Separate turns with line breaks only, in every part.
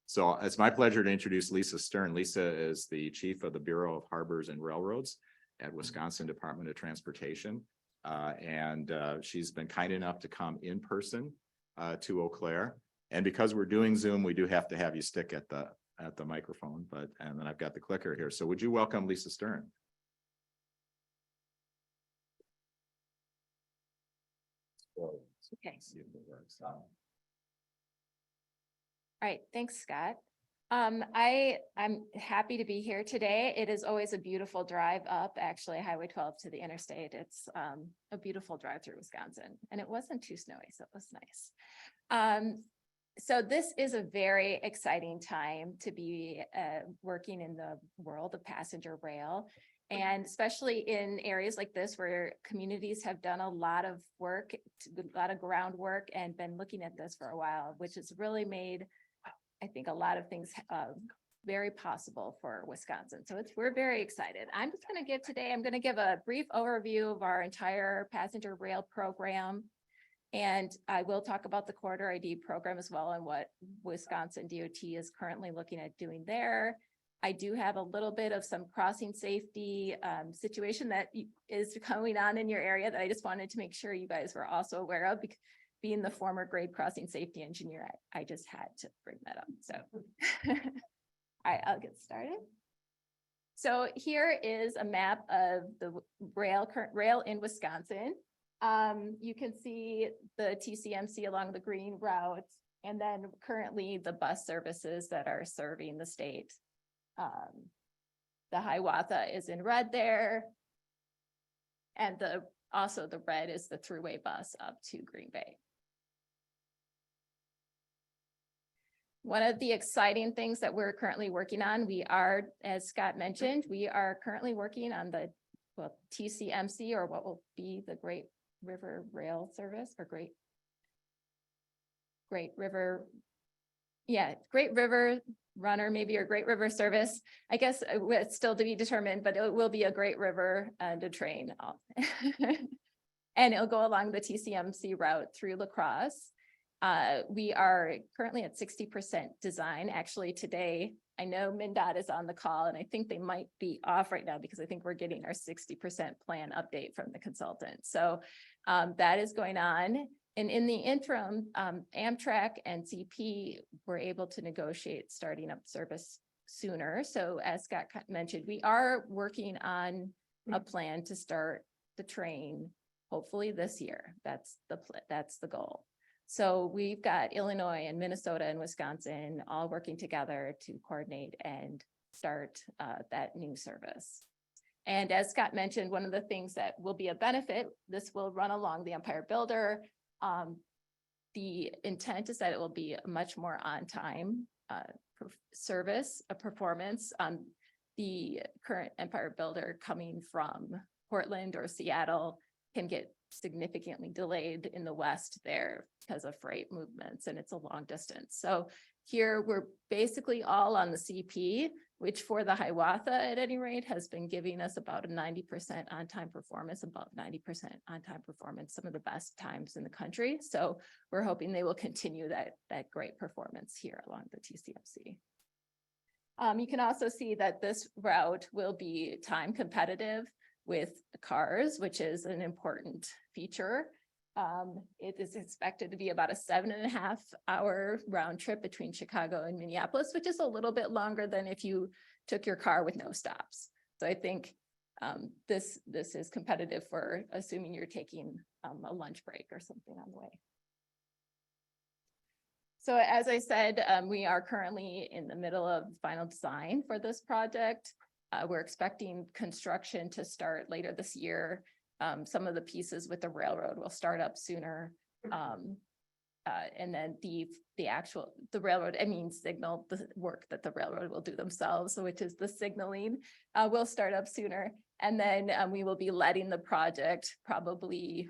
So it's my pleasure to introduce Lisa Stern. Lisa is the Chief of the Bureau of Harbors and Railroads at Wisconsin Department of Transportation. She's been kind enough to come in person to Eau Claire. And because we're doing Zoom, we do have to have you stick at the microphone, and then I've got the clicker here. So would you welcome Lisa Stern?
Okay. All right, thanks, Scott. I'm happy to be here today. It is always a beautiful drive up, actually, Highway 12 to the interstate. It's a beautiful drive through Wisconsin, and it wasn't too snowy, so it was nice. So this is a very exciting time to be working in the world of passenger rail, and especially in areas like this where communities have done a lot of work, a lot of groundwork, and been looking at this for a while, which has really made, I think, a lot of things very possible for Wisconsin. So we're very excited. I'm going to give a brief overview of our entire passenger rail program. And I will talk about the corridor ID program as well and what Wisconsin DOT is currently looking at doing there. I do have a little bit of some crossing safety situation that is going on in your area that I just wanted to make sure you guys were also aware of, because being the former grade crossing safety engineer, I just had to bring that up. So all right, I'll get started. So here is a map of the current rail in Wisconsin. You can see the TCMC along the green route, and then currently the bus services that are serving the state. The Hiawatha is in red there. And also the red is the throughway bus up to Green Bay. One of the exciting things that we're currently working on, we are, as Scott mentioned, we are currently working on the TCMC, or what will be the Great River Rail Service, or Great River Runner, maybe, or Great River Service. I guess it's still to be determined, but it will be a Great River and a train. And it'll go along the TCMC route through La Crosse. We are currently at 60% design. Actually, today, I know MnDOT is on the call, and I think they might be off right now because I think we're getting our 60% plan update from the consultant. So that is going on. And in the interim, Amtrak and CP were able to negotiate starting up service sooner. So as Scott mentioned, we are working on a plan to start the train, hopefully this year. That's the goal. So we've got Illinois and Minnesota and Wisconsin all working together to coordinate and start that new service. And as Scott mentioned, one of the things that will be a benefit, this will run along the Empire Builder. The intent is that it will be a much more on-time service, a performance. The current Empire Builder coming from Portland or Seattle can get significantly delayed in the west there because of freight movements, and it's a long distance. So here we're basically all on the CP, which for the Hiawatha at any rate has been giving us about a 90% on-time performance, about 90% on-time performance, some of the best times in the country. So we're hoping they will continue that great performance here along the TCMC. You can also see that this route will be time competitive with cars, which is an important feature. It is expected to be about a 7.5-hour round trip between Chicago and Minneapolis, which is a little bit longer than if you took your car with no stops. So I think this is competitive for assuming you're taking a lunch break or something on the way. So as I said, we are currently in the middle of final design for this project. We're expecting construction to start later this year. Some of the pieces with the railroad will start up sooner. And then the railroad, signal, the work that the railroad will do themselves, which is the signaling, will start up sooner. And then we will be letting the project probably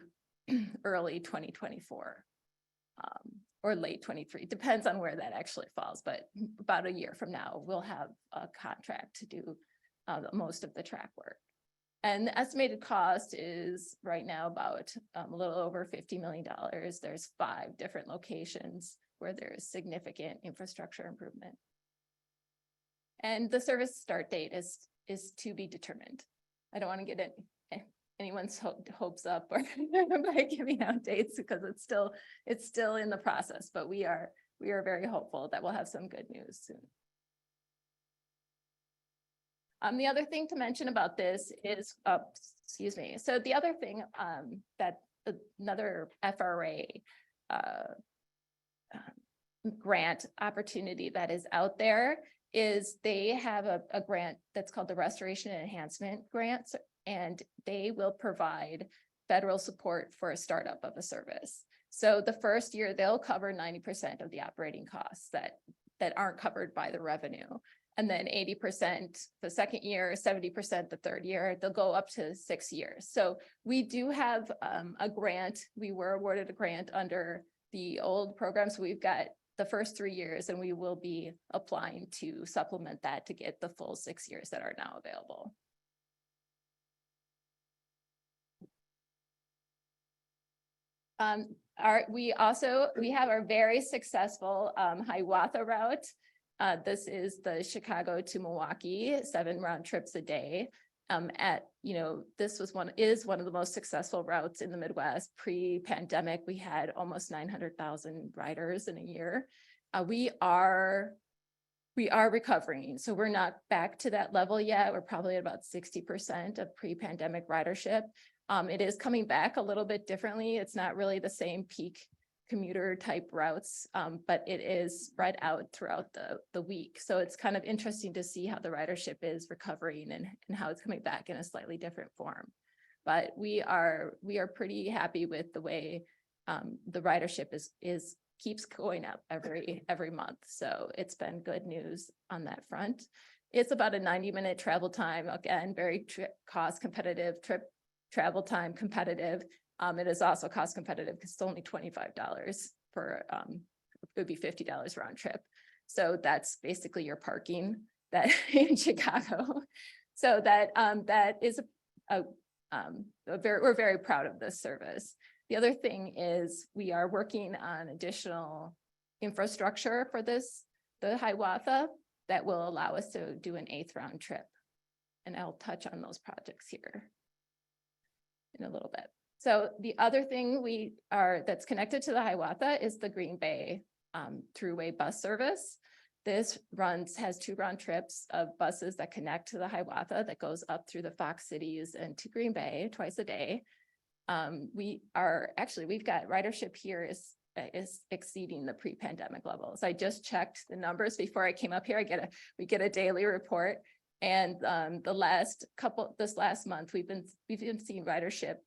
early 2024 or late 23, depends on where that actually falls. But about a year from now, we'll have a contract to do most of the track work. And the estimated cost is right now about a little over $50 million. There's 5 different locations where there is significant infrastructure improvement. And the service start date is to be determined. I don't want to get anyone's hopes up or by giving out dates because it's still in the process, but we are very hopeful that we'll have some good news soon. The other thing to mention about this is, excuse me. So the other thing that another FRA grant opportunity that is out there is they have a grant that's called the Restoration and Enhancement Grant, and they will provide federal support for a startup of a service. So the first year they'll cover 90% of the operating costs that aren't covered by the revenue. And then 80% the second year, 70% the third year, they'll go up to 6 years. So we do have a grant. We were awarded a grant under the old program. So we've got the first 3 years and we will be applying to supplement that to get the full 6 years that are now available. We have our very successful Hiawatha route. This is the Chicago to Milwaukee, 7 round trips a day. This is one of the most successful routes in the Midwest. Pre-pandemic, we had almost 900,000 riders in a year. We are recovering, so we're not back to that level yet. We're probably at about 60% of pre-pandemic ridership. It is coming back a little bit differently. It's not really the same peak commuter type routes, but it is spread out throughout the week. So it's kind of interesting to see how the ridership is recovering and how it's coming back in a slightly different form. But we are pretty happy with the way the ridership keeps going up every month. So it's been good news on that front. It's about a 90-minute travel time. Again, very cost competitive, trip travel time competitive. It is also cost competitive because it's only $25 for, it would be $50 round trip. So that's basically your parking that in Chicago. So that is we're very proud of this service. The other thing is we are working on additional infrastructure for the Hiawatha that will allow us to do an 8th round trip. And I'll touch on those projects here in a little bit. So the other thing that's connected to the Hiawatha is the Green Bay throughway bus service. This has 2 round trips of buses that connect to the Hiawatha that goes up through the Fox cities and to Green Bay twice a day. We've got ridership here is exceeding the pre-pandemic levels. I just checked the numbers before I came up here. We get a daily report. And this last month, we've been seeing ridership,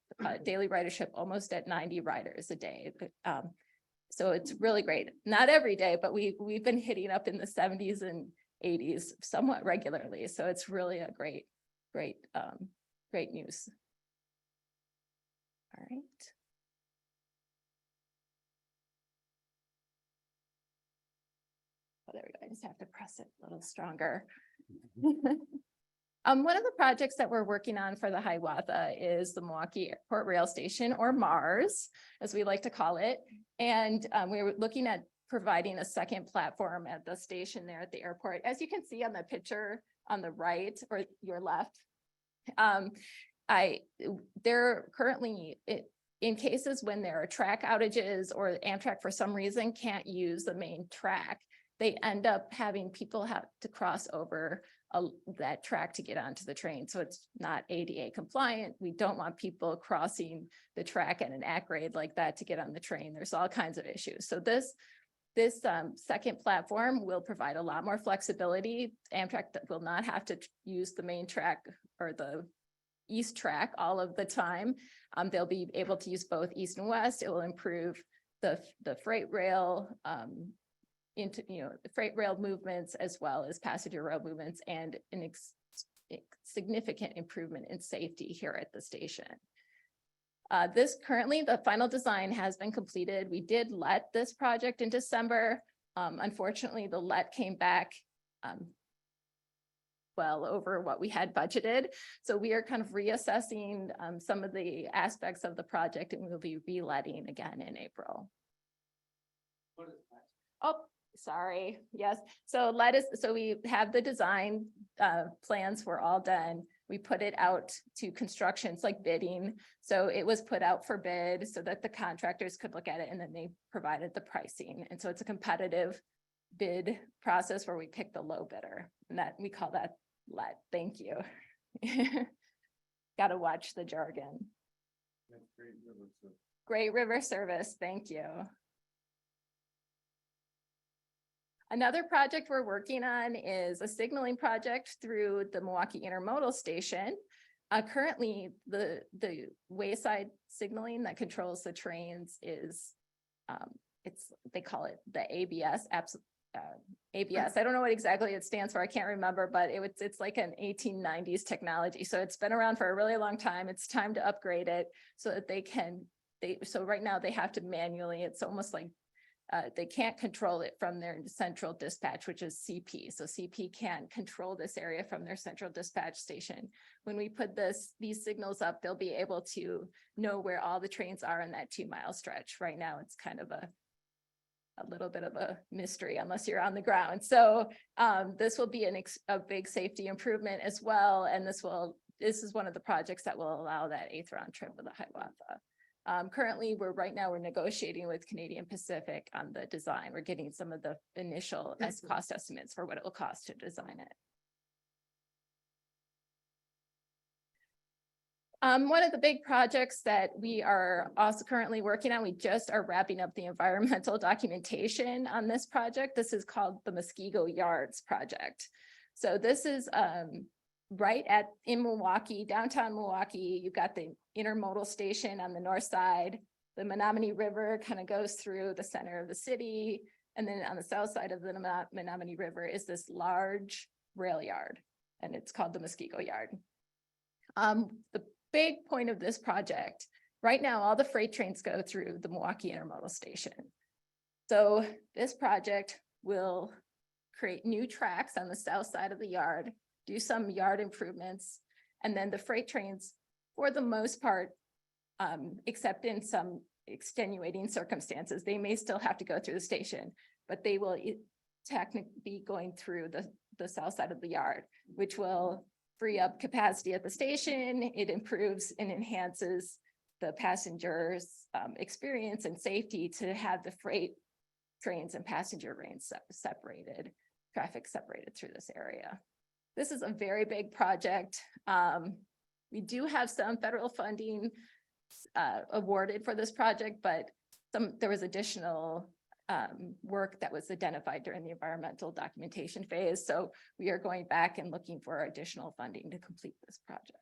daily ridership almost at 90 riders a day. So it's really great. Not every day, but we've been hitting up in the 70s and 80s somewhat regularly. So it's really a great news. All right. Oh, there we go. I just have to press it a little stronger. One of the projects that we're working on for the Hiawatha is the Milwaukee Airport Rail Station, or MARS, as we like to call it. And we were looking at providing a second platform at the station there at the airport. As you can see on the picture on the right or your left, they're currently, in cases when there are track outages or Amtrak for some reason can't use the main track, they end up having people have to cross over that track to get onto the train. So it's not ADA compliant. We don't want people crossing the track at an at grade like that to get on the train. There's all kinds of issues. So this second platform will provide a lot more flexibility. Amtrak will not have to use the main track or the east track all of the time. They'll be able to use both east and west. It will improve the freight rail the freight rail movements as well as passenger rail movements, and an significant improvement in safety here at the station. Currently, the final design has been completed. We did let this project in December. Unfortunately, the let came back well over what we had budgeted. So we are kind of reassessing some of the aspects of the project, and we'll be reletting again in April. Oh, sorry. Yes. So we have the design plans were all done. We put it out to construction. It's like bidding. So it was put out for bid so that the contractors could look at it, and then they provided the pricing. And so it's a competitive bid process where we pick the low bidder, and that we call that let. Thank you. Got to watch the jargon. Great River Service. Thank you. Another project we're working on is a signaling project through the Milwaukee Intermodal Station. Currently, the wayside signaling that controls the trains is, they call it the ABS, ABS. I don't know what exactly it stands for. I can't remember, but it's like an 1890s technology. So it's been around for a really long time. It's time to upgrade it so that so right now they have to manually, it's almost like they can't control it from their central dispatch, which is CP. So CP can't control this area from their central dispatch station. When we put these signals up, they'll be able to know where all the trains are in that 2-mile stretch. Right now, it's kind of a little bit of a mystery unless you're on the ground. So this will be a big safety improvement as well. And this is one of the projects that will allow that 8th round trip of the Hiawatha. Currently, we're negotiating with Canadian Pacific on the design. We're getting some of the initial cost estimates for what it will cost to design it. One of the big projects that we are also currently working on, we just are wrapping up the environmental documentation on this project. This is called the Muskego Yards project. So this is in Milwaukee, downtown Milwaukee. You've got the intermodal station on the north side. The Menominee River kind of goes through the center of the city. And then on the south side of the Menominee River is this large rail yard, and it's called the Muskego Yard. The big point of this project, right now, all the freight trains go through the Milwaukee Intermodal Station. So this project will create new tracks on the south side of the yard, do some yard improvements, and then the freight trains, for the most part, except in some extenuating circumstances, they may still have to go through the station, but they will technically be going through the south side of the yard, which will free up capacity at the station. It improves and enhances the passengers' experience and safety to have the freight trains and passenger trains separated, traffic separated through this area. This is a very big project. We do have some federal funding awarded for this project, but there was additional work that was identified during the environmental documentation phase. So we are going back and looking for additional funding to complete this project.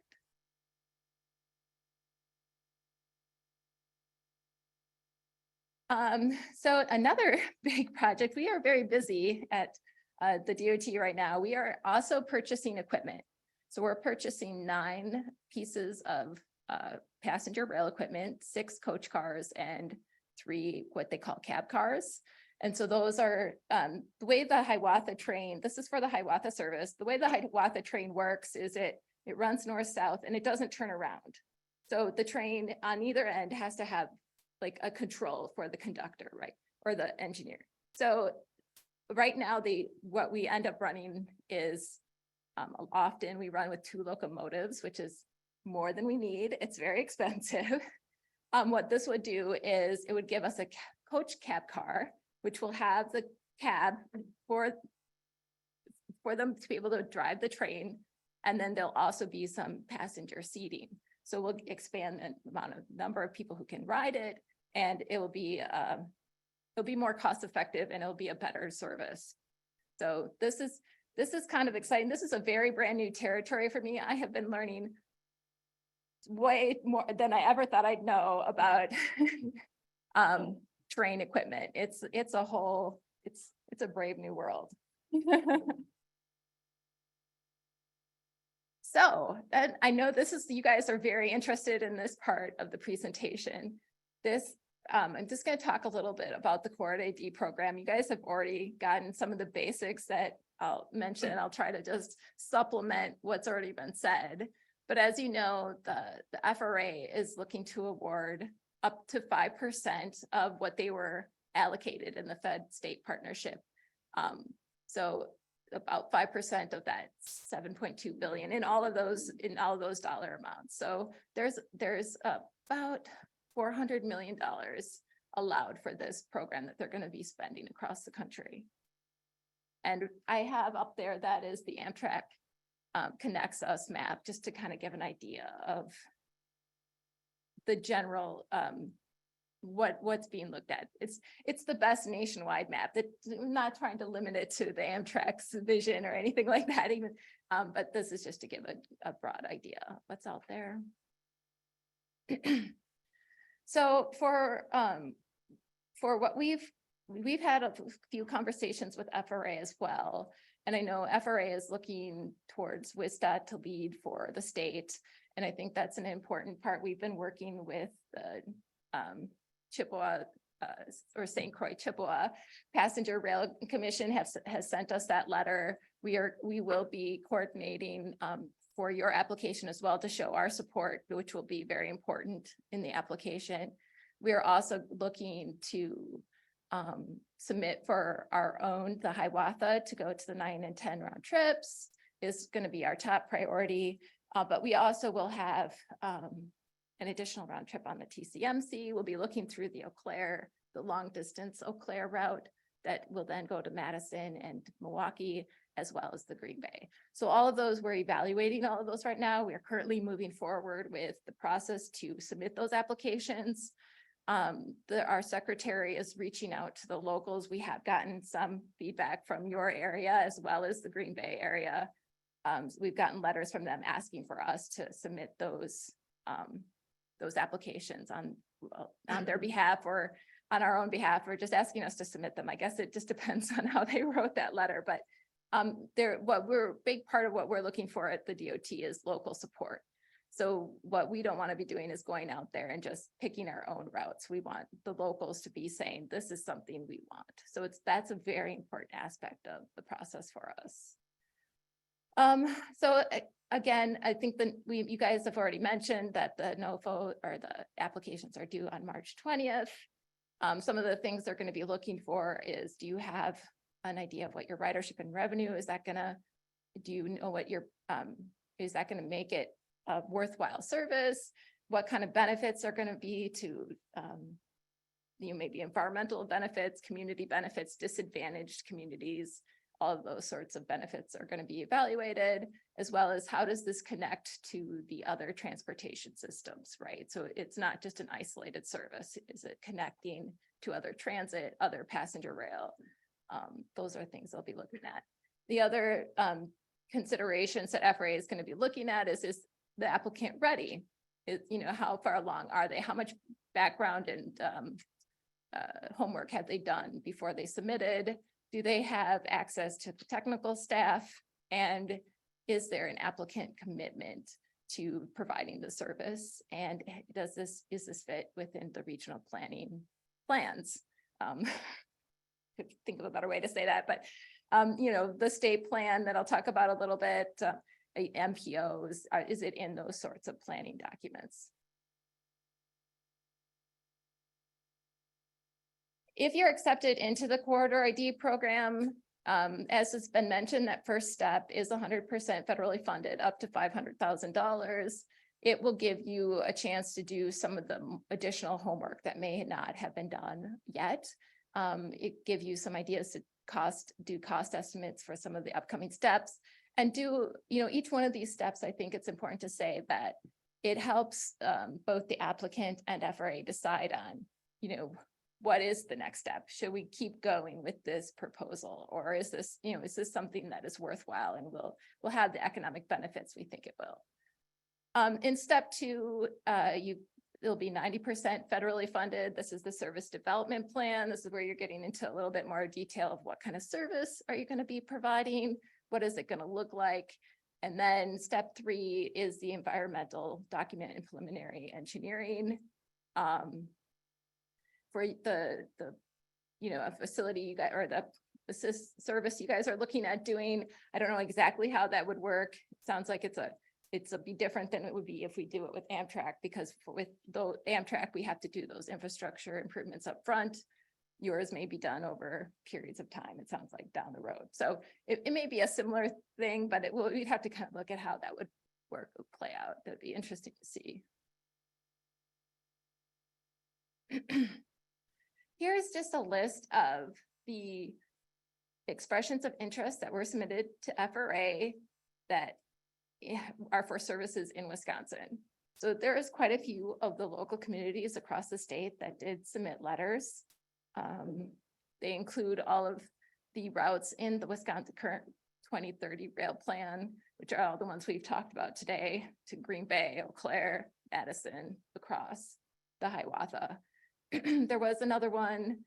So another big project, we are very busy at the DOT right now. We are also purchasing equipment. So we're purchasing 9 pieces of passenger rail equipment, 6 coach cars, and 3 what they call cab cars. And so those are the way the Hiawatha train, this is for the Hiawatha service. The way the Hiawatha train works is it runs north-south and it doesn't turn around. So the train on either end has to have like a control for the conductor, right? Or the engineer. So right now, what we end up running is often we run with 2 locomotives, which is more than we need. It's very expensive. What this would do is it would give us a coach cab car, which will have the cab for them to be able to drive the train. And then there'll also be some passenger seating. So we'll expand the number of people who can ride it, and it'll be more cost effective and it'll be a better service. So this is kind of exciting. This is a very brand new territory for me. I have been learning way more than I ever thought I'd know about train equipment. It's a brave new world. So I know you guys are very interested in this part of the presentation. I'm just going to talk a little bit about the Core AD program. You guys have already gotten some of the basics that I'll mention. I'll try to just supplement what's already been said. But as you know, the FRA is looking to award up to 5% of what they were allocated in the Fed-state partnership. So about 5% of that 7.2 billion in all of those dollar amounts. So there's about $400 million allowed for this program that they're going to be spending across the country. And I have up there, that is the Amtrak Connects Us map, just to kind of give an idea of the general what's being looked at. It's the best nationwide map. That I'm not trying to limit it to the Amtrak's vision or anything like that even, but this is just to give a broad idea of what's out there. So for what we've had a few conversations with FRA as well. And I know FRA is looking towards WisDOT to lead for the state. And I think that's an important part. We've been working with the Chippewa or St. Croix Chippewa Passenger Rail Commission has sent us that letter. We will be coordinating for your application as well to show our support, which will be very important in the application. We are also looking to submit for our own, the Hiawatha, to go to the 9 and 10 round trips is going to be our top priority. But we also will have an additional round trip on the TCMC. We'll be looking through the Eau Claire, the long distance Eau Claire route that will then go to Madison and Milwaukee, as well as the Green Bay. So all of those, we're evaluating all of those right now. We are currently moving forward with the process to submit those applications. Our secretary is reaching out to the locals. We have gotten some feedback from your area as well as the Green Bay area. We've gotten letters from them asking for us to submit those applications on their behalf or on our own behalf, or just asking us to submit them. I guess it just depends on how they wrote that letter, but big part of what we're looking for at the DOT is local support. So what we don't want to be doing is going out there and just picking our own routes. We want the locals to be saying, this is something we want. So that's a very important aspect of the process for us. So again, I think you guys have already mentioned that the NOFO or the applications are due on March 20th. Some of the things they're going to be looking for is, do you have an idea of what your ridership and revenue is? Do you know what is that going to make it a worthwhile service? What kind of benefits are going to be to, maybe environmental benefits, community benefits, disadvantaged communities? All of those sorts of benefits are going to be evaluated, as well as how does this connect to the other transportation systems, right? So it's not just an isolated service. Is it connecting to other transit, other passenger rail? Those are things they'll be looking at. The other considerations that FRA is going to be looking at is the applicant ready? How far along are they? How much background and homework have they done before they submitted? Do they have access to the technical staff? And is there an applicant commitment to providing the service? And is this fit within the regional planning plans? Could think of a better way to say that, but the state plan that I'll talk about a little bit, MPOs, is it in those sorts of planning documents? If you're accepted into the Corridor ID program, as has been mentioned, that first step is 100% federally funded up to $500,000. It will give you a chance to do some of the additional homework that may not have been done yet. It gives you some ideas to do cost estimates for some of the upcoming steps, and each one of these steps. I think it's important to say that it helps both the applicant and FRA decide on, what is the next step? Should we keep going with this proposal, or is this something that is worthwhile and will have the economic benefits we think it will? In step 2, it'll be 90% federally funded. This is the service development plan. This is where you're getting into a little bit more detail of what kind of service are you going to be providing? What is it going to look like? And then step 3 is the environmental document and preliminary engineering. For the a facility you guys, or the service you guys are looking at doing, I don't know exactly how that would work. It sounds like it's be different than it would be if we do it with Amtrak, because with the Amtrak, we have to do those infrastructure improvements up front. yours may be done over periods of time, it sounds like down the road. So it may be a similar thing, but we'd have to kind of look at how that would work, would play out. That'd be interesting to see. Here's just a list of the expressions of interest that were submitted to FRA that are for services in Wisconsin. So there is quite a few of the local communities across the state that did submit letters. They include all of the routes in the Wisconsin current 2030 rail plan, which are all the ones we've talked about today, to Green Bay, Eau Claire, Madison, across the Hiawatha. There was another one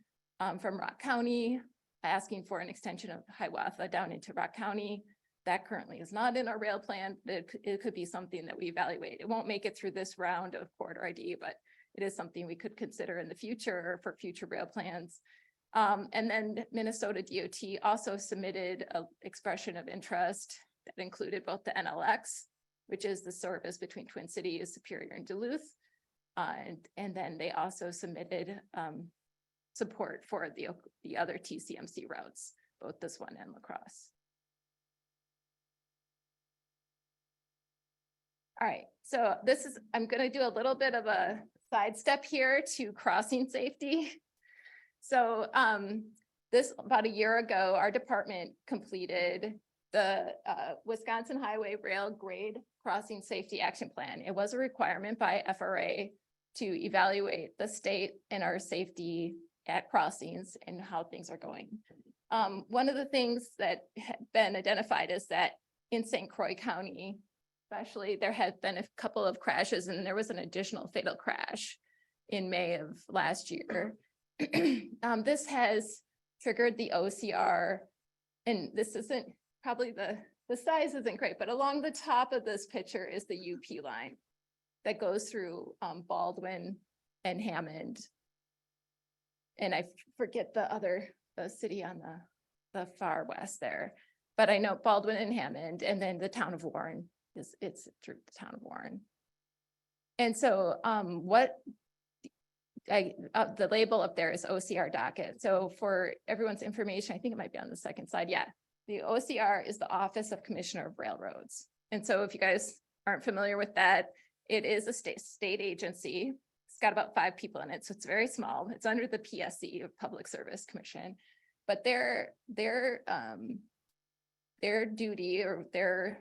from Rock County asking for an extension of Hiawatha down into Rock County. That currently is not in our rail plan, but it could be something that we evaluate. It won't make it through this round of corridor ID, but it is something we could consider in the future for future rail plans. And then Minnesota DOT also submitted an expression of interest that included both the NLX, which is the service between Twin Cities, Superior, and Duluth. And then they also submitted support for the other TCMC routes, both this one and La Crosse. All right, so I'm going to do a little bit of a sidestep here to crossing safety. So about a year ago, our department completed the Wisconsin Highway Rail Grade Crossing Safety Action Plan. It was a requirement by FRA to evaluate the state and our safety at crossings and how things are going. One of the things that had been identified is that in St. Croix County, especially, there had been a couple of crashes, and there was an additional fatal crash in May of last year. This has triggered the OCR, and this isn't probably the size isn't great, but along the top of this picture is the UP line that goes through Baldwin and Hammond. And I forget the city on the far west there, but I know Baldwin and Hammond, and then the town of Warren it's through the town of Warren. And so the label up there is OCR docket. So for everyone's information, I think it might be on the second slide. Yeah, the OCR is the Office of Commissioner of Railroads. And so if you guys aren't familiar with that, it is a state agency. It's got about 5 people in it, so it's very small. It's under the PSC, of Public Service Commission, but their duty or their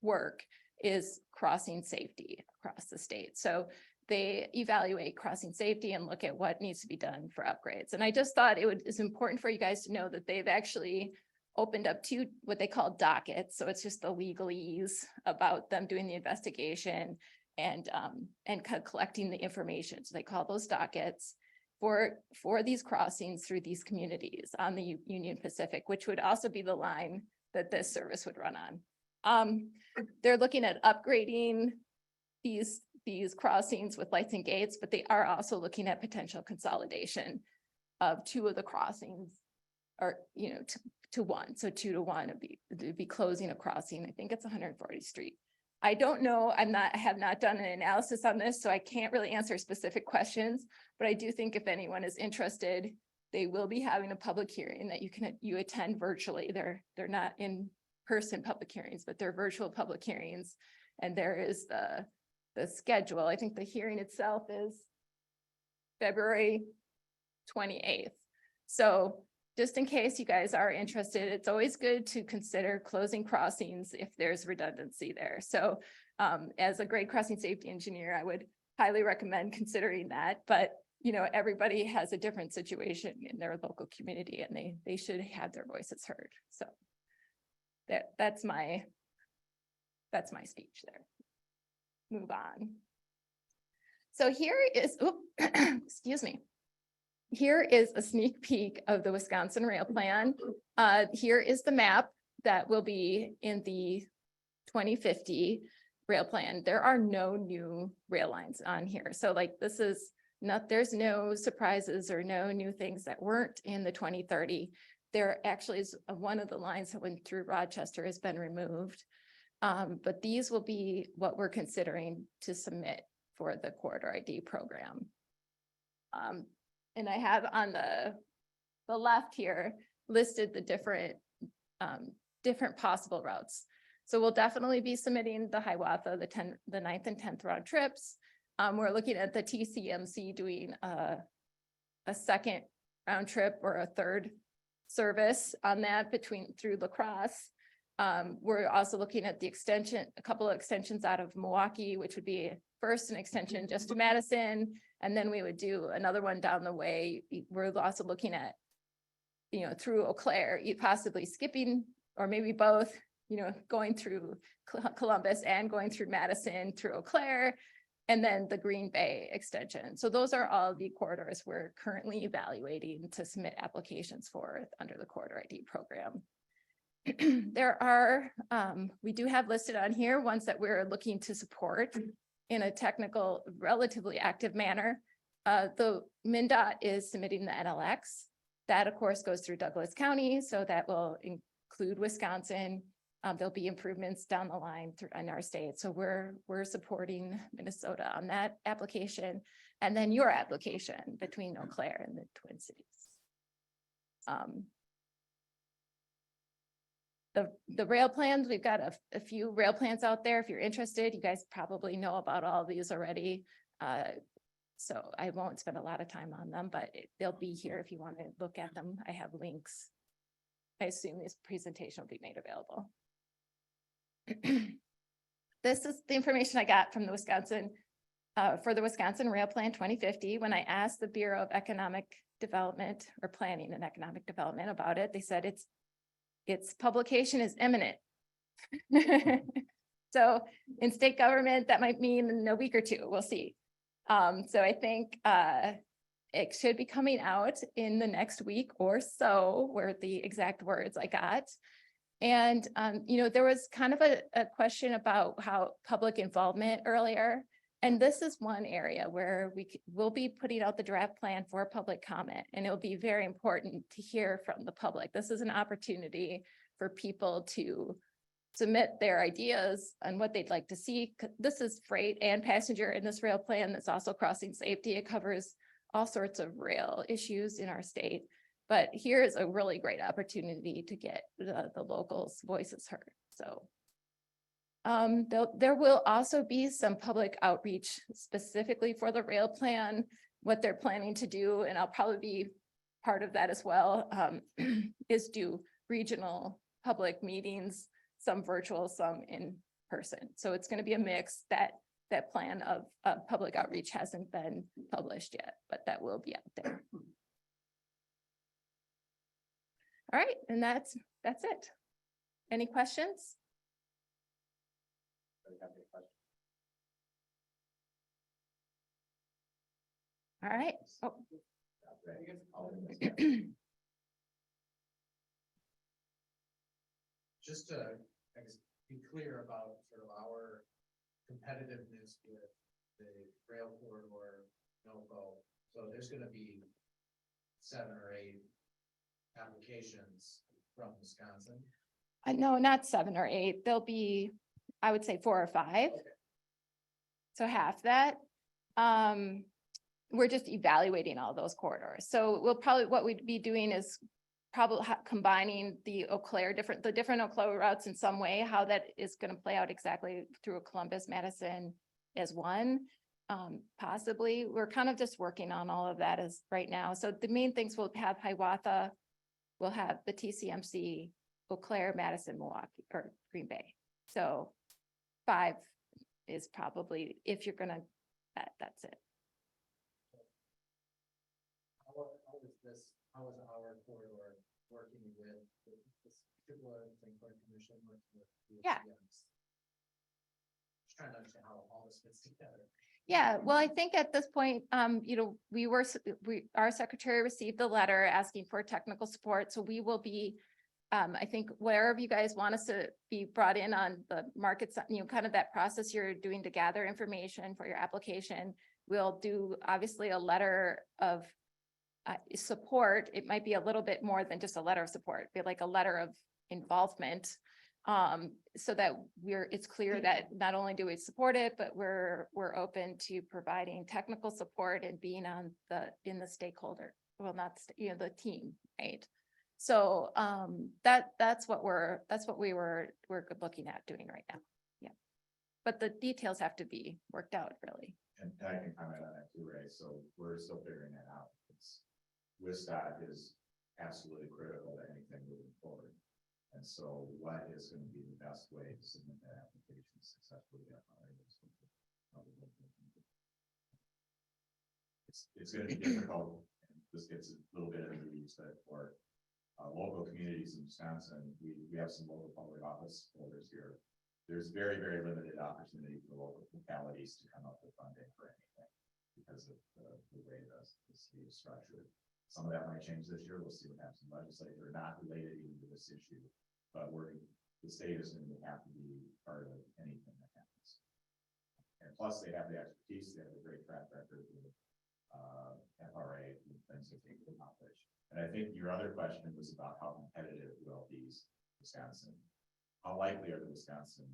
work is crossing safety across the state. So they evaluate crossing safety and look at what needs to be done for upgrades. And I just thought it's important for you guys to know that they've actually opened up 2 what they call dockets. So it's just the legalese about them doing the investigation and collecting the information. So they call those dockets for these crossings through these communities on the Union Pacific, which would also be the line that this service would run on. They're looking at upgrading these crossings with lights and gates, but they are also looking at potential consolidation of 2 of the crossings, or to 1. So 2 to 1 would be closing a crossing. I think it's 140th Street. I don't know. I have not done an analysis on this, so I can't really answer specific questions, but I do think if anyone is interested, they will be having a public hearing that you attend virtually. They're not in person public hearings, but they're virtual public hearings. And there is the schedule. I think the hearing itself is February 28th. So just in case you guys are interested, it's always good to consider closing crossings if there's redundancy there. So as a grade crossing safety engineer, I would highly recommend considering that. But everybody has a different situation in their local community, and they should have their voices heard. So that's my speech there. Move on. So here is, excuse me. Here is a sneak peek of the Wisconsin Rail Plan. Here is the map that will be in the 2050 rail plan. There are no new rail lines on here. So there's no surprises or no new things that weren't in the 2030. There actually is one of the lines that went through Rochester has been removed. But these will be what we're considering to submit for the corridor ID program. And I have on the left here listed the different possible routes. So we'll definitely be submitting the Hiawatha, the 9th and 10th round trips. We're looking at the TCMC doing a second round trip or a third service on that through La Crosse. We're also looking at the extension, a couple of extensions out of Milwaukee, which would be first an extension just to Madison, and then we would do another one down the way. We're also looking at, through Eau Claire, possibly skipping, or maybe both, going through Columbus and going through Madison through Eau Claire, and then the Green Bay extension. So those are all the corridors we're currently evaluating to submit applications for under the Corridor ID program. There are, we do have listed on here ones that we're looking to support in a technical, relatively active manner. The MnDOT is submitting the NLX. That, of course, goes through Douglas County, so that will include Wisconsin. There'll be improvements down the line in our state. So we're supporting Minnesota on that application, and then your application between Eau Claire and the Twin Cities. The rail plans, we've got a few rail plans out there. If you're interested, you guys probably know about all these already. So I won't spend a lot of time on them, but they'll be here if you want to look at them. I have links. I assume this presentation will be made available. This is the information I got from the Wisconsin, for the Wisconsin Rail Plan 2050. When I asked the Bureau of Economic Development or Planning and Economic Development about it, they said its publication is imminent. So in state government, that might mean in a week or two, we'll see. So I think it should be coming out in the next week or so, were the exact words I got. And, there was kind of a question about how public involvement earlier. And this is one area where we'll be putting out the draft plan for public comment, and it'll be very important to hear from the public. This is an opportunity for people to submit their ideas on what they'd like to see. This is freight and passenger in this rail plan. That's also crossing safety. It covers all sorts of rail issues in our state. But here's a really great opportunity to get the locals' voices heard. So there will also be some public outreach specifically for the rail plan, what they're planning to do, and I'll probably be part of that as well, is do regional public meetings, some virtual, some in person. So it's going to be a mix. That plan of public outreach hasn't been published yet, but that will be out there. All right, and that's it. Any questions? All right. Oh.
Just to, I guess, be clear about sort of our competitiveness with the rail corridor no-go. So there's going to be 7 or 8 applications from Wisconsin.
No, not 7 or 8. There'll be, I would say 4 or 5. Okay. So half that. We're just evaluating all those corridors. So we'll probably, what we'd be doing is probably combining the Eau Claire, the different Eau Claire routes in some way, how that is going to play out exactly through Columbus, Madison as one. Possibly, we're kind of just working on all of that as right now. So the main things, we'll have Hiawatha, we'll have the TCMC, Eau Claire, Madison, Milwaukee, or Green Bay. So 5 is probably, if you're gonna, that's it.
How is our corridor working with this particular commission?
Yeah.
Just trying to understand how all this fits together.
Yeah, well, I think at this point, our secretary received the letter asking for technical support. So we will be, I think wherever you guys want us to be brought in on the markets, kind of that process you're doing to gather information for your application, we'll do obviously a letter of support. It might be a little bit more than just a letter of support, be like a letter of involvement So that it's clear that not only do we support it, but we're open to providing technical support and being in the stakeholder, well, not, the team, right? So, that's what we're looking at doing right now. Yeah. But the details have to be worked out, really.
And I can comment on that too, Ray. So we're still figuring that out. WisDOT is absolutely critical to anything moving forward. And so what is going to be the best way to submit that application successfully? It's going to be difficult. This gets a little bit of the weeds, but for local communities in Wisconsin, we have some local public office holders here. There's very, very limited opportunity for local localities to come up with funding for anything because of the way the state is structured. Some of that might change this year. We'll see what happens in legislature, not related even to this issue, but the state is going to have to be part of anything that happens. And plus they have the expertise, they have a great track record with FRA and things that they can accomplish. And I think your other question was about how competitive will these Wisconsin, how likely are the Wisconsin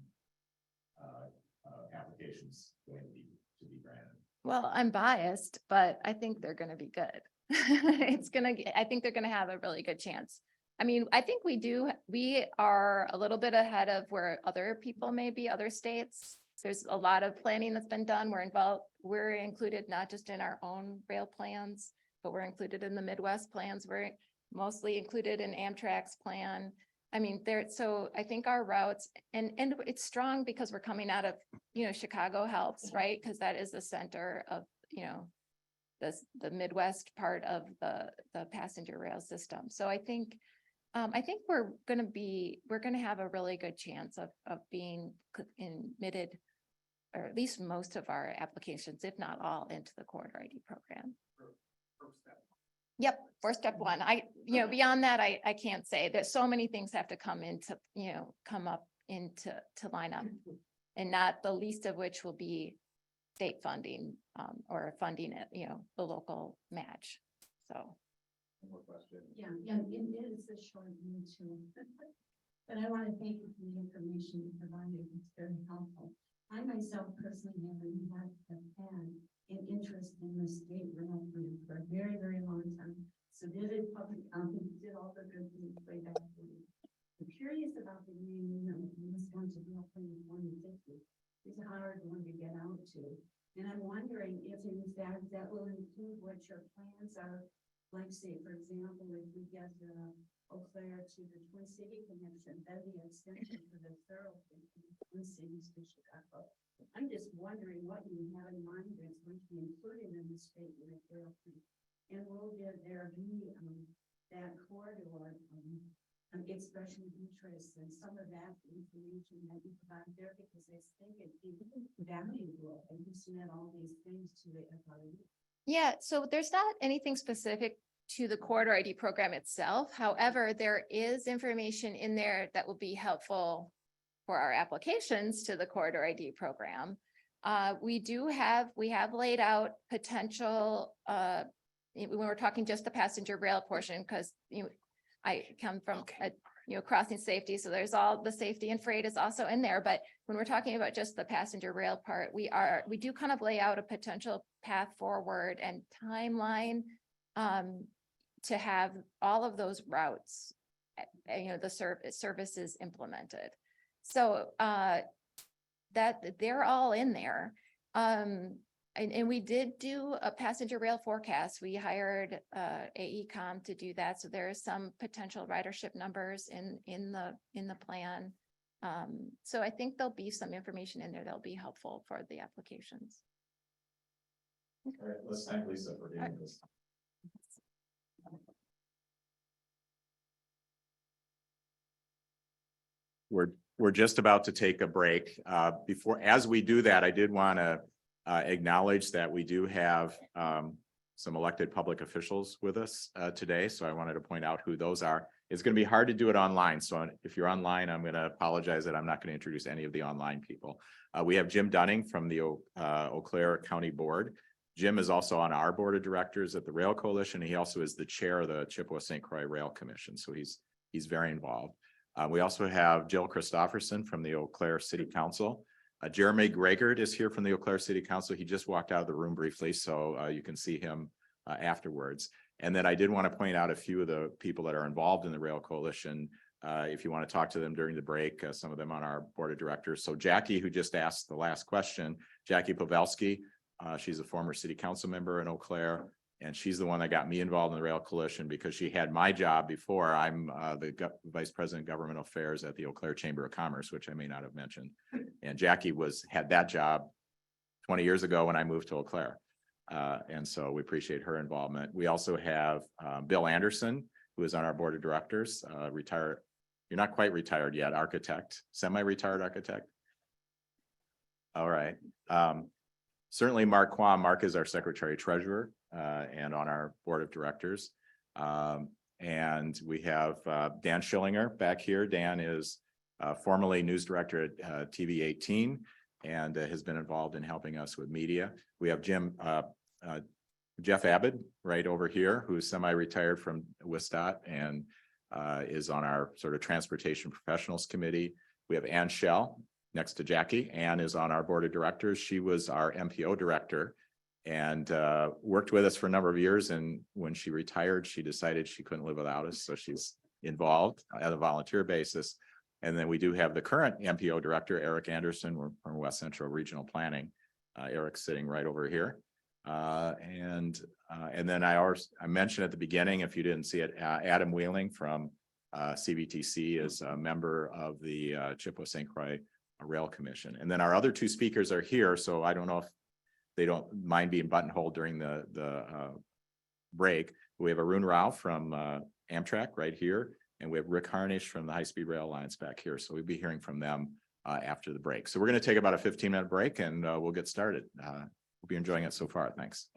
applications going to be granted? Well,
I'm biased, but I think they're going to be good. I think they're going to have a really good chance. I mean, I think we are a little bit ahead of where other people may be, other states. There's a lot of planning that's been done. We're included not just in our own rail plans, but we're included in the Midwest plans. We're mostly included in Amtrak's plan. I mean, so I think our routes and it's strong because we're coming out of, Chicago helps, right? Because that is the center of, the Midwest part of the passenger rail system. So I think we're going to have a really good chance of being admitted, or at least most of our applications, if not all, into the corridor ID program. Yep, for step one. Beyond that, I can't say. There's so many things have to come up to line up, and not the least of which will be state funding, or funding it, the local match. So.
One more question. Yeah, it is a short one too. But I want to thank you for the information you provided. It's very helpful. I myself personally have had an interest in the state rail plan for a very, very long time. Submitted public comments, did all the good things way back when. I'm curious about the Wisconsin Rail Plan 2050. It's a hard one to get out to. And I'm wondering if in fact that will include what your plans are. Like say, for example, if we get Eau Claire to the Twin City connection, then the extension for the thoroughfare from the Twin Cities to Chicago. I'm just wondering what you have in mind that's going to be included in the state rail plan. And will there be that corridor expression of interest and some of that information that you provide there, because I think it'd be valuable and you submit all these things to the FRA.
Yeah, so there's not anything specific to the corridor ID program itself. However, there is information in there that will be helpful for our applications to the corridor ID program. We have laid out potential, when we're talking just the passenger rail portion, because I come from crossing safety, so there's all the safety and freight is also in there. But when we're talking about just the passenger rail part, we do kind of lay out a potential path forward and timeline to have all of those routes, the services implemented. So that they're all in there. And we did do a passenger rail forecast. We hired AECom to do that. So there are some potential ridership numbers in the plan. So I think there'll be some information in there that'll be helpful for the applications.
All right, let's thank Lisa for doing this. We're just about to take a break. As we do that, I did want to acknowledge that we do have some elected public officials with us today. So I wanted to point out who those are. It's going to be hard to do it online. So if you're online, I'm going to apologize that I'm not going to introduce any of the online people. We have Jim Dunning from the Eau Claire County Board. Jim is also on our board of directors at the Rail Coalition. He also is the chair of the Chippewa St. Croix Rail Commission. So he's very involved. We also have Jill Christofferson from the Eau Claire City Council. Jeremy Gregard is here from the Eau Claire City Council. He just walked out of the room briefly, so you can see him afterwards. And then I did want to point out a few of the people that are involved in the Rail Coalition. If you want to talk to them during the break, some of them on our board of directors. So Jackie, who just asked the last question, Jackie Pavelski, she's a former city council member in Eau Claire. And she's the one that got me involved in the Rail Coalition because she had my job before. I'm the Vice President of Government Affairs at the Eau Claire Chamber of Commerce, which I may not have mentioned. And Jackie had that job 20 years ago when I moved to Eau Claire. And so we appreciate her involvement. We also have Bill Anderson, who is on our board of directors, retired. You're not quite retired yet, architect, semi-retired architect. All right. Certainly Mark Quam. Mark is our secretary treasurer and on our board of directors. And we have Dan Schillinger back here. Dan is formerly news director at TV 18 and has been involved in helping us with media. We have Jeff Abbott right over here, who's semi-retired from WisDOT and is on our sort of transportation professionals committee. We have Ann Schell next to Jackie. Ann is on our board of directors. She was our MPO director and worked with us for a number of years. And when she retired, she decided she couldn't live without us. So she's involved on a volunteer basis. And then we do have the current MPO director, Eric Anderson. We're from West Central Regional Planning. Eric's sitting right over here. And then I mentioned at the beginning, if you didn't see it, Adam Wheeling from CVTC is a member of the Chippewa St. Croix Rail Commission. And then our other two speakers are here. So I don't know if they don't mind being buttonholed during the break. We have Arun Rao from Amtrak right here. And we have Rick Harnish from the High Speed Rail Alliance back here. So we'll be hearing from them after the break. So we're going to take about a 15-minute break and we'll get started. Hope you're enjoying it so far. Thanks.